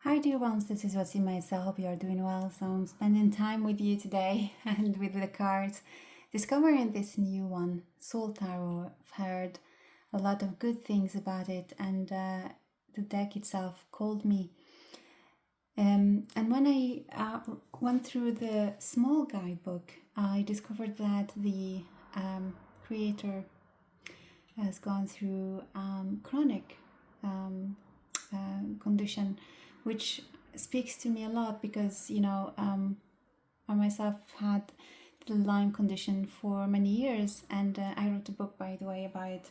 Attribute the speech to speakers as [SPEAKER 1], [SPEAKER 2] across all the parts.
[SPEAKER 1] Hi dear ones, this is Ouassima. I hope you are doing well. So I'm spending time with you today and with the cards, discovering this new one, Soul Tarot. I've heard a lot of good things about it, and the deck itself called me. And when I went through the small guidebook, I discovered that the creator has gone through chronic condition, which speaks to me a lot because I myself had the Lyme condition for many years, and I wrote a book, by the way, about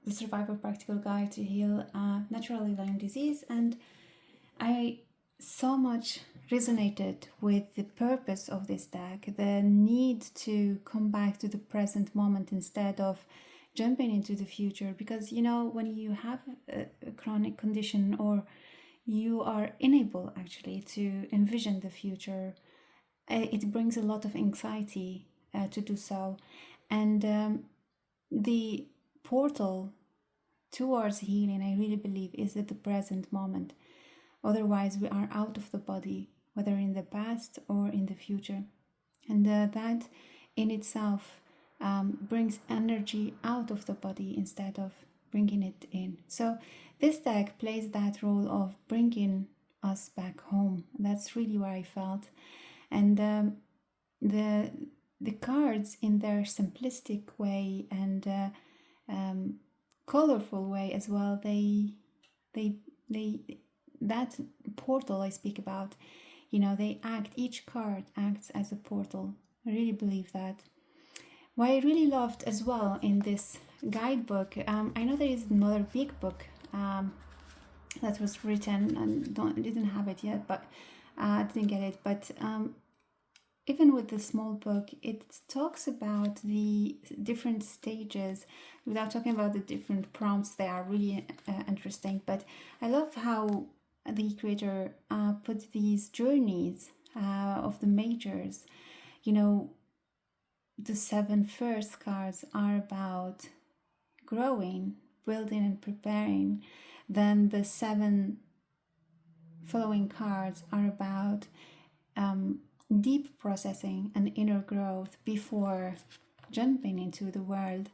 [SPEAKER 1] the survival practical guide to heal naturally Lyme disease, and I so much resonated with the purpose of this deck, the need to come back to the present moment instead of jumping into the future, because when you have a chronic condition or you are unable actually to envision the future, it brings a lot of anxiety to do so, and the portal towards healing, I really believe, is at the present moment. Otherwise we are out of the body, whether in the past or in the future, and that in itself brings energy out of the body instead of bringing it in. So this deck plays that role of bringing us back home. That's really where I felt, and the cards, in their simplistic way and colorful way as well, they that portal I speak about, each card acts as a portal. I really believe that. What I really loved as well in this guidebook, I know there is another big book that was written, and didn't have it yet, but I didn't get it. But even with the small book, it talks about the different stages without talking about the different prompts. They are really interesting. But I love how the creator put these journeys of the majors. The 7 first cards are about growing, building, and preparing. Then the 7 following cards are about deep processing and inner growth before jumping into the world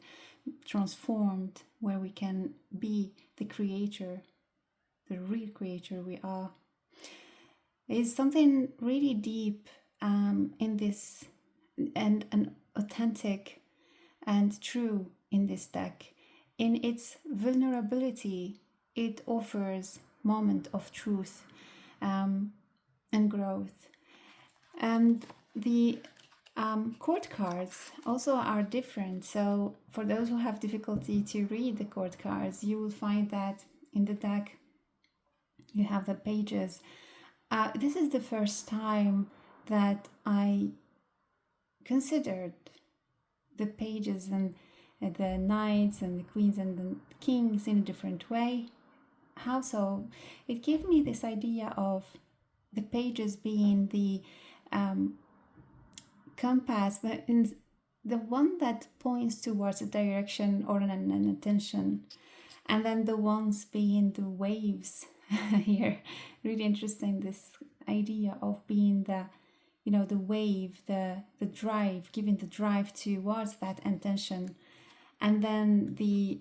[SPEAKER 1] transformed, where we can be the creator, the real creator we are. It's something really deep in this, and authentic and true in this deck. In its vulnerability, it offers moment of truth and growth. And the court cards also are different. So for those who have difficulty to read the court cards, you will find that in the deck you have the pages. This is the first time that I considered the pages and the knights and the queens and the kings in a different way. How so? It gave me this idea of the pages being the compass, the one that points towards a direction or an attention, and then the ones being the waves here. Really interesting, this idea of being the wave, the drive, giving the drive towards that intention. And then the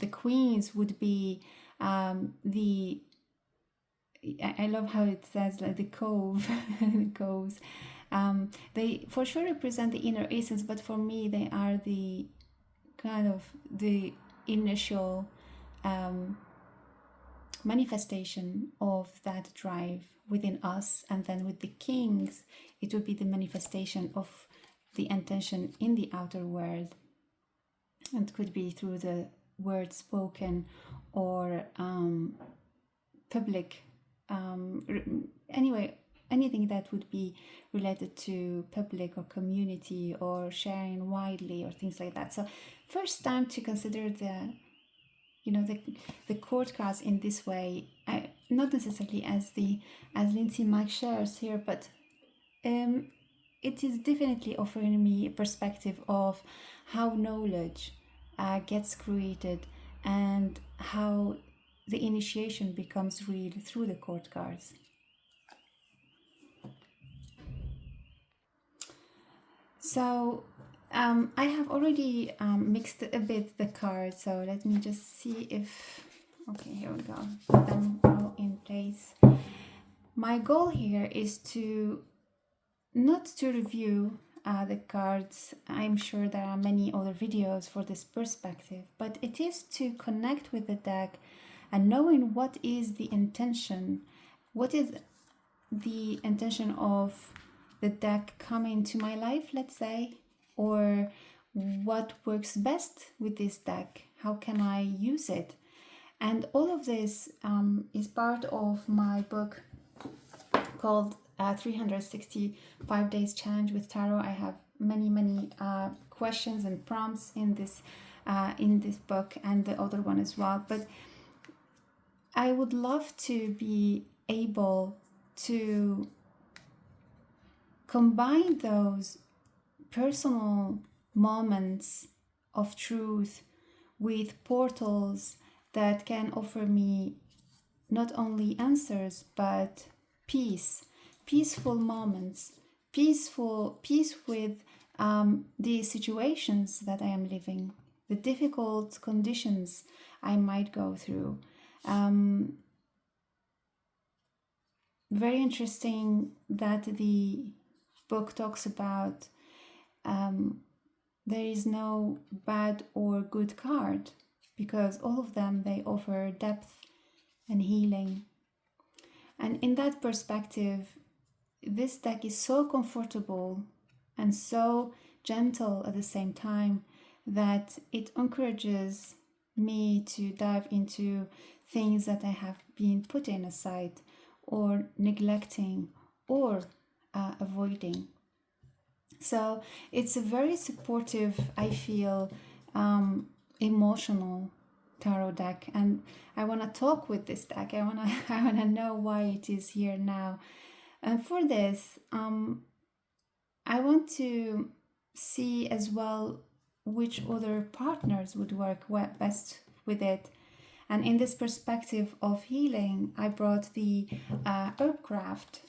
[SPEAKER 1] queens would be I love how it says, like, the cove, the coves. They for sure represent the inner essence, but for me they are the kind of the initial manifestation of that drive within us. And then with the kings, it would be the manifestation of the intention in the outer world. It could be through the words spoken or public, anyway, anything that would be related to public or community or sharing widely or things like that. So first time to consider the court cards in this way, not necessarily as Lindsay Mack shares here, but it is definitely offering me a perspective of how knowledge gets created and how the initiation becomes real through the court cards. So I have already mixed a bit the cards, so let me just see if, okay, here we go, put them all in place. My goal here is to not to review the cards. I'm sure there are many other videos for this perspective, but it is to connect with the deck and knowing what is the intention, what is the intention of the deck coming to my life, let's say, or what works best with this deck, how can I use it. And all of this is part of my book called 365 Days Challenge with Tarot. I have many questions and prompts in this book, and the other one as well. But I would love to be able to combine those personal moments of truth with portals that can offer me not only answers but peaceful moments, peace with the situations that I am living, the difficult conditions I might go through. Very interesting that the book talks about there is no bad or good card, because all of them, they offer depth and healing. And in that perspective, this deck is so comfortable and so gentle at the same time that it encourages me to dive into things that I have been putting aside or neglecting or avoiding. So it's a very supportive, I feel, emotional tarot deck, and I want to talk with this deck. I want to know why it is here now. And for this, I want to see as well which other partners would work best with it. And in this perspective of healing, I brought the Herbcrafter,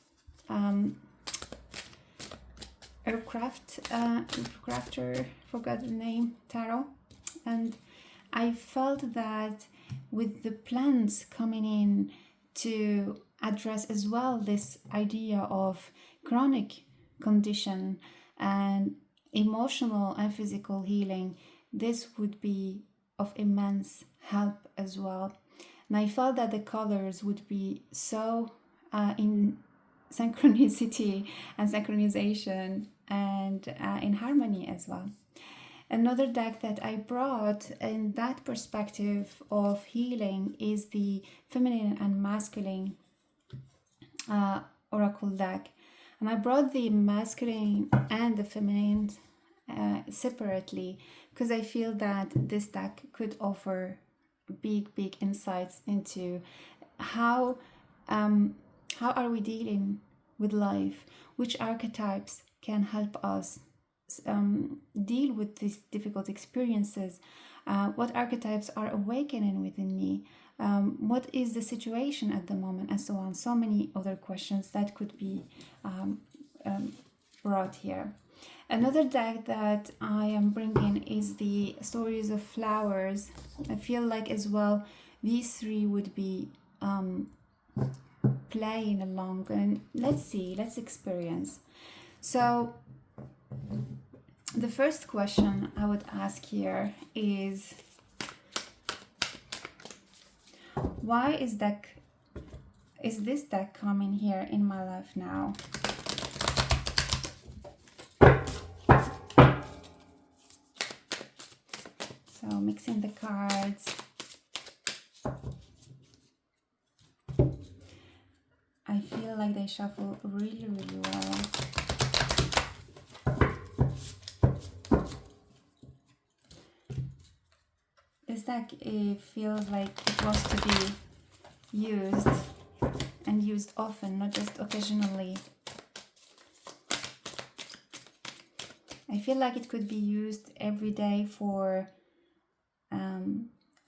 [SPEAKER 1] forgot the name, tarot. And I felt that with the plants coming in to address as well this idea of chronic condition and emotional and physical healing, this would be of immense help as well. And I felt that the colors would be so in synchronicity and synchronization and in harmony as well. Another deck that I brought in that perspective of healing is the feminine and masculine oracle deck. And I brought the masculine and the feminine separately because I feel that this deck could offer big insights into how are we dealing with life, which archetypes can help us deal with these difficult experiences, what archetypes are awakening within me, what is the situation at the moment, and so on. So many other questions that could be brought here. Another deck that I am bringing is the Stories of Flowers. I feel like as well these three would be playing along, and let's experience. So the first question I would ask here is, why is this deck coming here in my life now? So mixing the cards. I feel like they shuffle really well. This deck, it feels like it wants to be used and used often, not just occasionally. I feel like it could be used every day for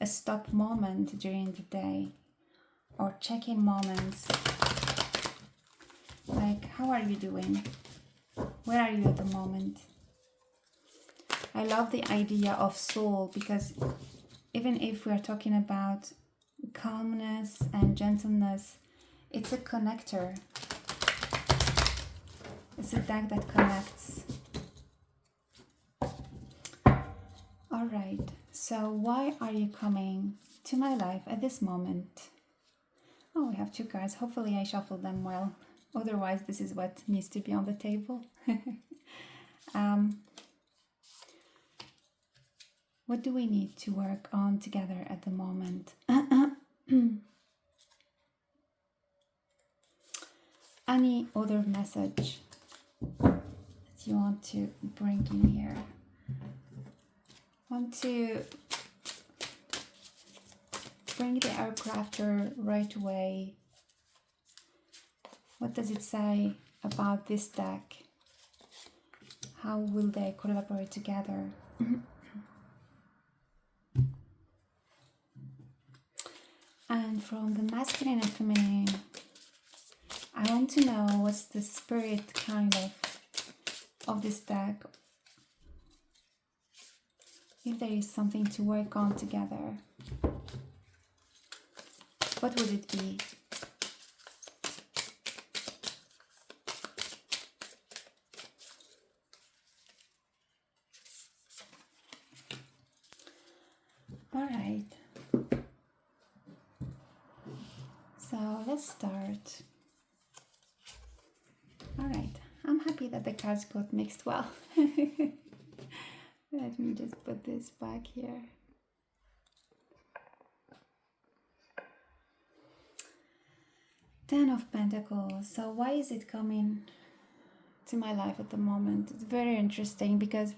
[SPEAKER 1] a stop moment during the day, or check-in moments, like how are you doing? Where are you at the moment? I love the idea of soul, because even if we are talking about calmness and gentleness, it's a connector. It's a deck that connects. All right, so why are you coming to my life at this moment? Oh, we have 2 cards. Hopefully I shuffled them well. Otherwise, this is what needs to be on the table. What do we need to work on together at the moment? Any other message that you want to bring in here? Want to bring the aircrafter right away. What does it say about this deck? How will they collaborate together? And from the masculine and feminine, I want to know what's the spirit kind of this deck. If there is something to work on together, what would it be? All right. So let's start. All right. I'm happy that the cards got mixed well. Let me just put this back here. Ten of Pentacles. So why is it coming to my life at the moment? It's very interesting because,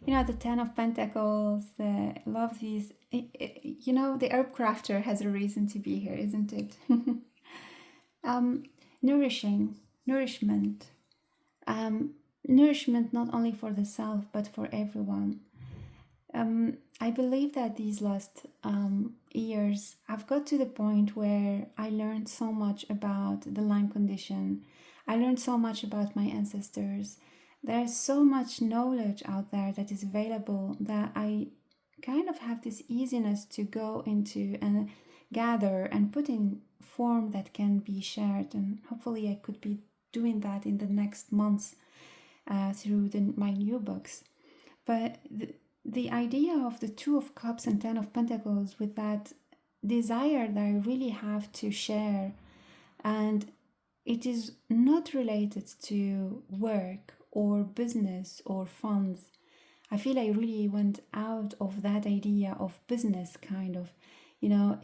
[SPEAKER 1] you know, the Ten of Pentacles, the love these, you know, the herb crafter has a reason to be here, isn't it? Nourishment. Nourishment not only for the self, but for everyone. I believe that these last years, I've got to the point where I learned so much about the Lyme condition. I learned so much about my ancestors. There's so much knowledge out there that is available that I kind of have this easiness to go into and gather and put in form that can be shared. And hopefully I could be doing that in the next months through my new books. But the idea of the Two of Cups and Ten of Pentacles, with that desire that I really have to share, and it is not related to work or business or funds. I feel I really went out of that idea of business kind of, you know,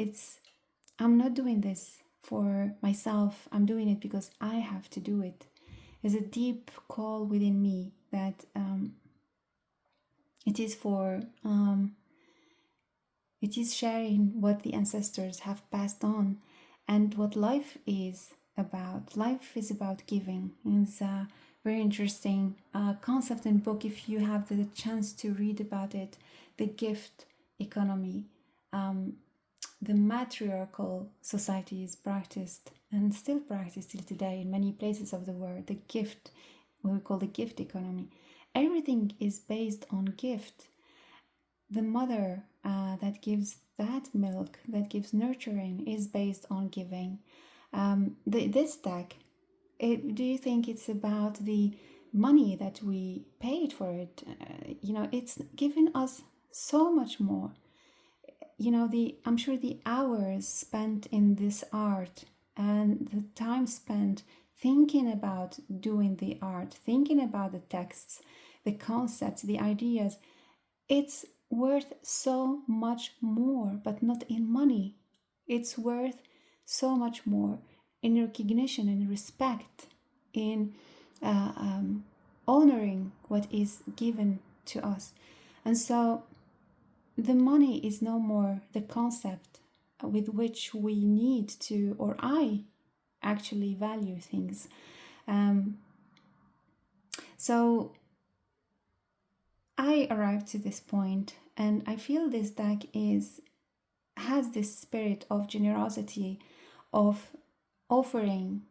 [SPEAKER 1] I'm not doing this for myself. I'm doing it because I have to do it. There's a deep call within me that it is sharing what the ancestors have passed on and what life is about. Life is about giving. It's a very interesting concept and book, if you have the chance to read about it, the gift economy. The matriarchal society is practiced and still practiced till today in many places of the world. The gift, what we call the gift economy. Everything is based on gift. The mother that gives that milk, that gives nurturing, is based on giving. This deck, do you think it's about the money that we paid for it? You know, it's given us so much more. You know, I'm sure the hours spent in this art and the time spent thinking about doing the art, thinking about the texts, the concepts, the ideas, it's worth so much more, but not in money. It's worth so much more in recognition and respect, in honoring what is given to us. And so the money is no more the concept with which we need to, or I actually value things. So I arrived to this point, and I feel this deck is has this spirit of generosity, of offering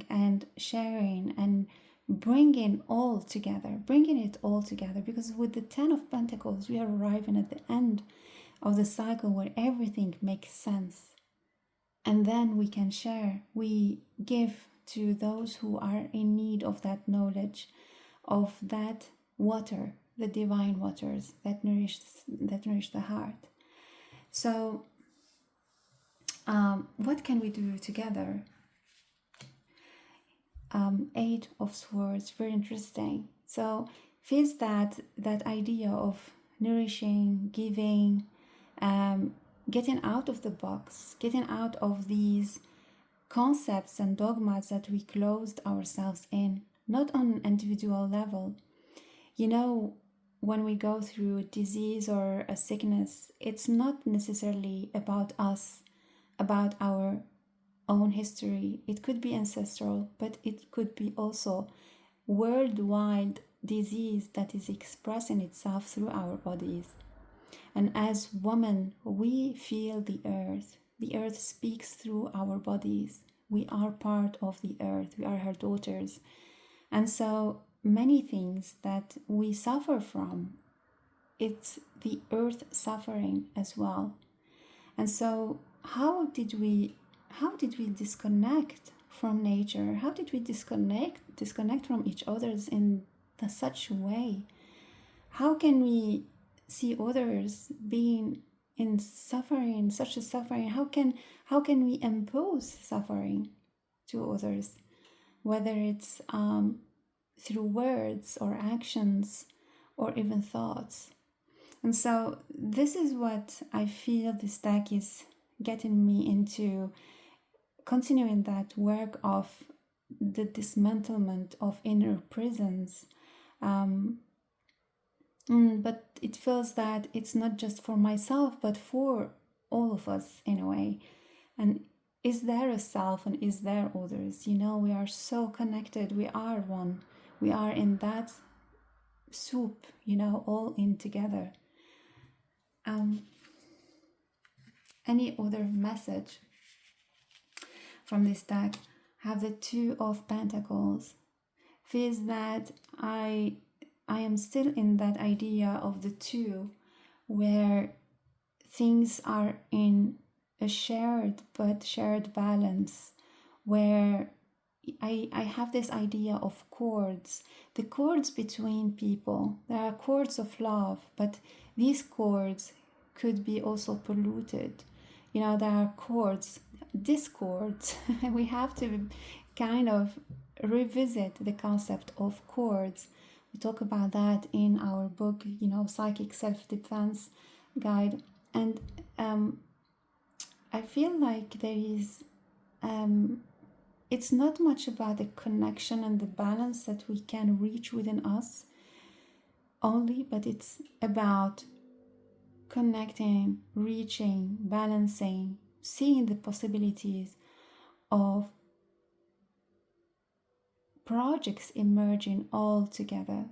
[SPEAKER 1] and sharing and bringing it all together, because with the 10 of Pentacles we are arriving at the end of the cycle where everything makes sense, and then we can share, we give to those who are in need of that knowledge, of that water, the divine waters that nourish the heart. So what can we do together? Eight of Swords, very interesting. So feels that idea of nourishing, giving, getting out of the box, getting out of these concepts and dogmas that we closed ourselves in, not on an individual level. You know, when we go through a disease or a sickness, it's not necessarily about us, about our own history. It could be ancestral, but it could be also worldwide disease that is expressing itself through our bodies. And as women, we feel the earth. The earth speaks through our bodies. We are part of the earth. We are her daughters. And so many things that we suffer from, it's the earth suffering as well. And so how did we disconnect from nature? How did we disconnect from each other's in such a way? How can we see others being in suffering, such a suffering? How can we impose suffering to others, whether it's through words or actions or even thoughts? And so this is what I feel this deck is getting me into, continuing that work of the dismantlement of inner prisons. But it feels that it's not just for myself, but for all of us in a way. And is there a self and is there others? You know, we are so connected. We are one. We are in that soup, you know, all in together. Any other message from this deck? Have the Two of Pentacles. Feels that I am still in that idea of the two, where things are in a shared balance, where I have this idea of cords, the cords between people. There are cords of love, but these cords could be also polluted. You know, there are cords, discords. We have to kind of revisit the concept of cords. We talk about that in our book, you know, Psychic Self-Defense Guide. And I feel like there is, it's not much about the connection and the balance that we can reach within us only, but it's about connecting, reaching, balancing, seeing the possibilities of projects emerging all together.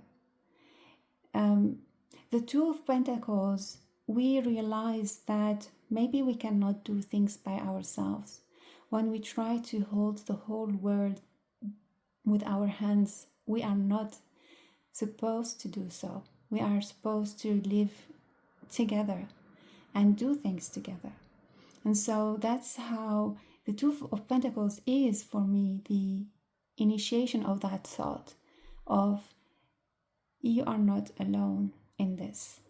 [SPEAKER 1] The Two of Pentacles, we realize that maybe we cannot do things by ourselves. When we try to hold the whole world with our hands, we are not supposed to do so. We are supposed to live together and do things together. And so that's how the Two of Pentacles is for me the initiation of that thought of you are not alone in this.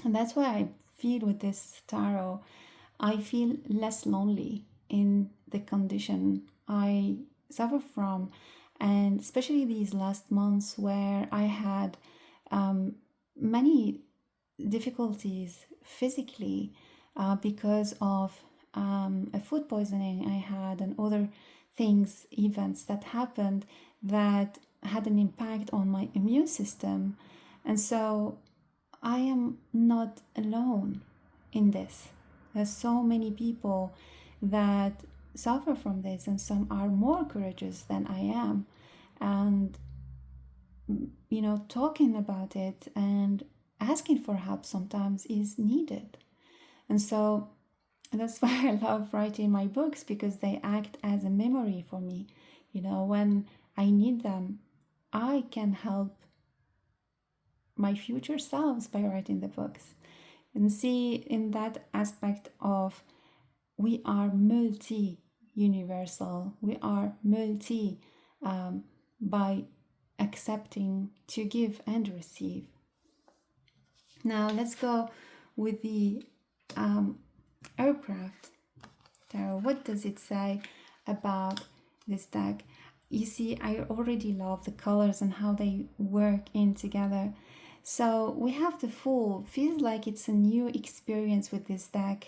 [SPEAKER 1] And that's why I feel with this tarot, I feel less lonely in the condition I suffer from, and especially these last months where I had many difficulties physically because of a food poisoning I had and other things, events that happened that had an impact on my immune system. And so I am not alone in this. There's so many people that suffer from this, and some are more courageous than I am. And, you know, talking about it and asking for help sometimes is needed. And so that's why I love writing my books, because they act as a memory for me. When I need them, I can help my future selves by writing the books. And see, in that aspect of, we are multi-universal, we are multi by accepting to give and receive. Now let's go with the aircraft tarot. What does it say about this deck? You see, I already love the colors and how they work in together. So we have the Fool. Feels like it's a new experience with this deck.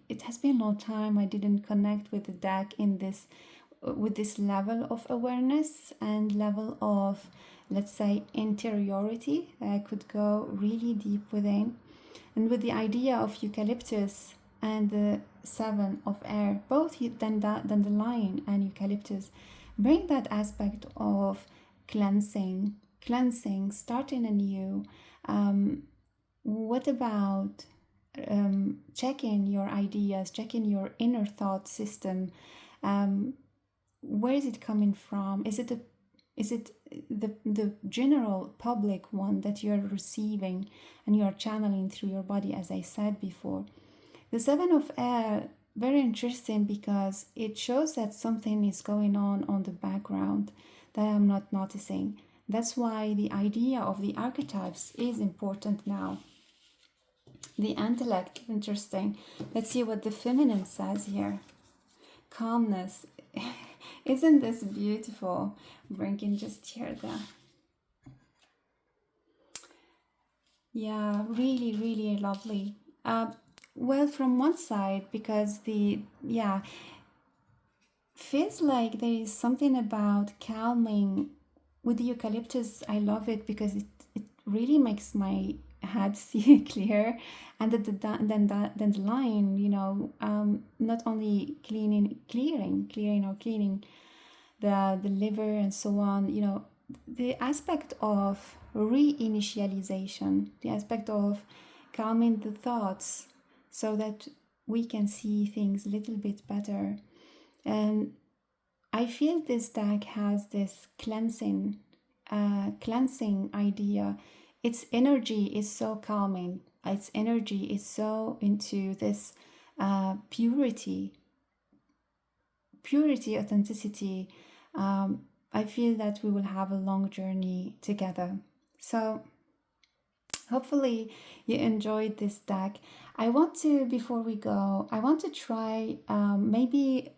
[SPEAKER 1] It has been a long time I didn't connect with the deck with this level of awareness and level of, let's say, interiority. I could go really deep within. And with the idea of eucalyptus and the Seven of Air, both dandelion and eucalyptus, bring that aspect of cleansing, starting anew. What about checking your ideas, checking your inner thought system? Where is it coming from? Is it the general public one that you are receiving and you are channeling through your body, as I said before? The Seven of Air, very interesting, because it shows that something is going on the background that I'm not noticing. That's why the idea of the archetypes is important now. The intellect, interesting. Let's see what the feminine says here. Calmness. Isn't this beautiful? Bringing just here yeah, really, really lovely. Well, from one side, because feels like there is something about calming. With the eucalyptus, I love it because it really makes my head see clear. And then the line, not only clearing the liver and so on, the aspect of reinitialization, the aspect of calming the thoughts so that we can see things a little bit better. And I feel this deck has this cleansing idea. Its energy is so calming. Its energy is so into this purity, authenticity. I feel that we will have a long journey together. So hopefully you enjoyed this deck. Before we go, I want to try maybe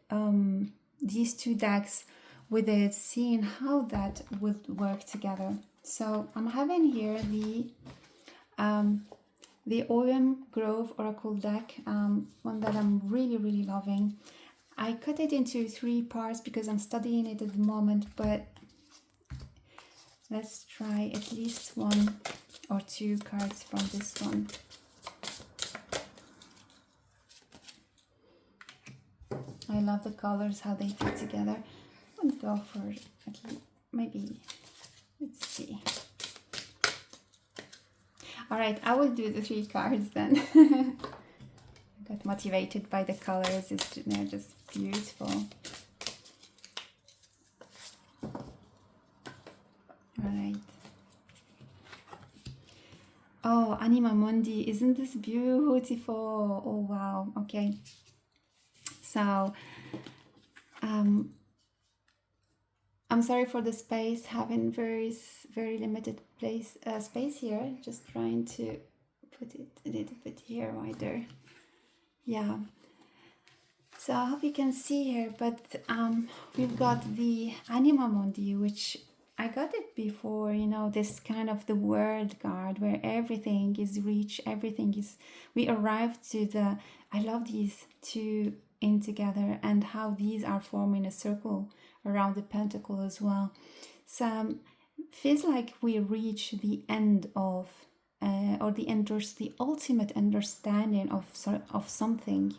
[SPEAKER 1] these two decks with it, seeing how that would work together. So I'm having here the Owen Grove Oracle deck, one that I'm really, really loving. I cut it into 3 parts because I'm studying it at the moment, but let's try at least 1 or 2 cards from this one. I love the colors, how they fit together. I'm going to go for at least, maybe, let's see. All right, I will do the 3 cards then. I got motivated by the colors. They're just beautiful. All right. Oh, Anima Mundi, isn't this beautiful? Oh, wow. Okay. So, I'm sorry for the space, having very, very limited space here. Just trying to put it a little bit here wider. Yeah. So I hope you can see here, but we've got the Anima Mundi, which I got it before, this kind of the world card where everything is reached, we arrive to I love these two in together and how these are forming a circle around the pentacle as well. So feels like we reach the end of, or the ultimate understanding of something,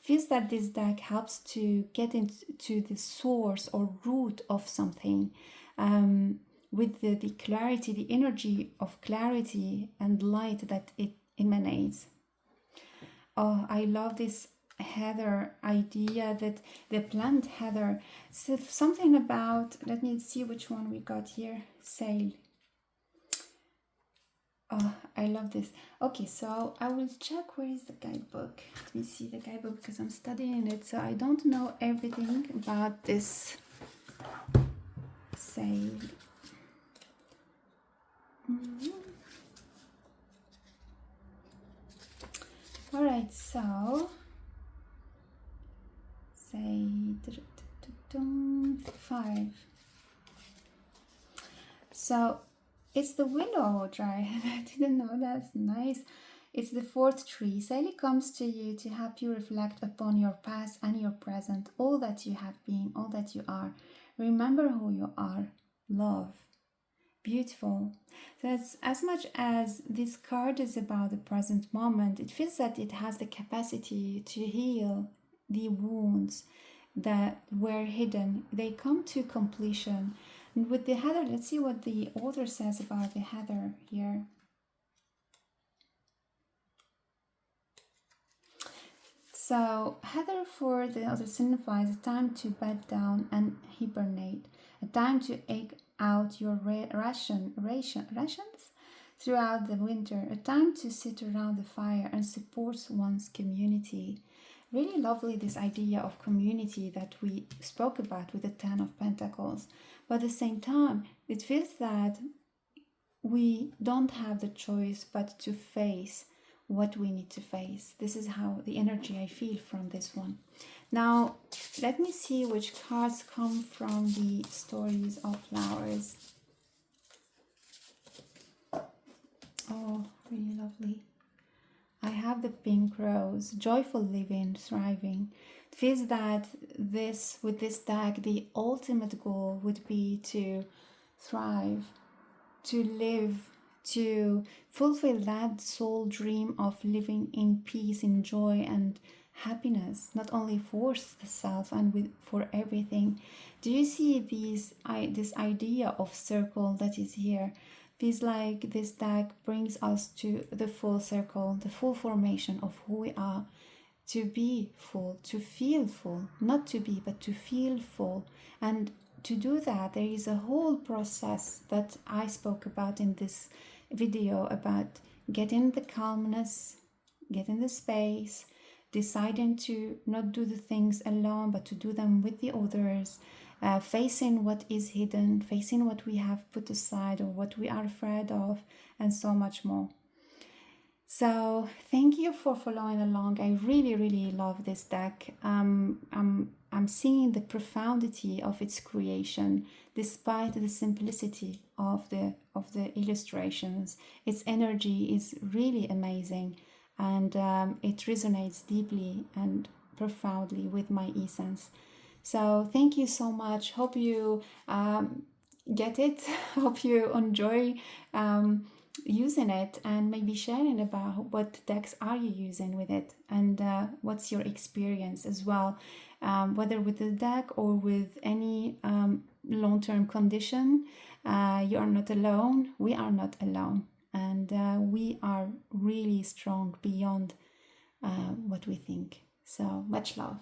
[SPEAKER 1] feels that this deck helps to get into the source or root of something, with the clarity, the energy of clarity and light that it emanates. Oh, I love this heather idea, that the plant heather. So something about, let me see which one we got here. Sail. Oh, I love this. Okay, so I will check where is the guidebook. Let me see the guidebook because I'm studying it, so I don't know everything about this sail. All right, so say 5. So it's the willow dry. I didn't know. That's nice. It's the 4th tree. Sally comes to you to help you reflect upon your past and your present, all that you have been, all that you are. Remember who you are. Love. Beautiful. So as much as this card is about the present moment, it feels that it has the capacity to heal the wounds that were hidden. They come to completion. And with the heather, let's see what the author says about the heather here. So heather for the author signifies a time to bed down and hibernate, a time to egg out your rations throughout the winter, a time to sit around the fire and support one's community. Really lovely, this idea of community that we spoke about with the 10 of Pentacles. But at the same time, it feels that we don't have the choice but to face what we need to face. This is how the energy I feel from this one. Now, let me see which cards come from the stories of flowers. Oh, really lovely. I have the pink rose, joyful living, thriving. It feels that with this deck, the ultimate goal would be to thrive, to live, to fulfill that soul dream of living in peace, in joy and happiness, not only for the self and for everything. Do you see this idea of circle that is here? Feels like this deck brings us to the full circle, the full formation of who we are, to be full, to feel full, not to be, but to feel full. And to do that, there is a whole process that I spoke about in this video about getting the calmness, getting the space, deciding to not do the things alone, but to do them with the others, facing what is hidden, facing what we have put aside or what we are afraid of, and so much more. So thank you for following along. I really, really love this deck. I'm seeing the profundity of its creation, despite the simplicity of the illustrations. Its energy is really amazing, and it resonates deeply and profoundly with my essence. So thank you so much. Hope you get it. Hope you enjoy using it, and maybe sharing about what decks are you using with it, and what's your experience as well, whether with the deck or with any long-term condition. You are not alone. We are not alone, and we are really strong beyond what we think. So much love.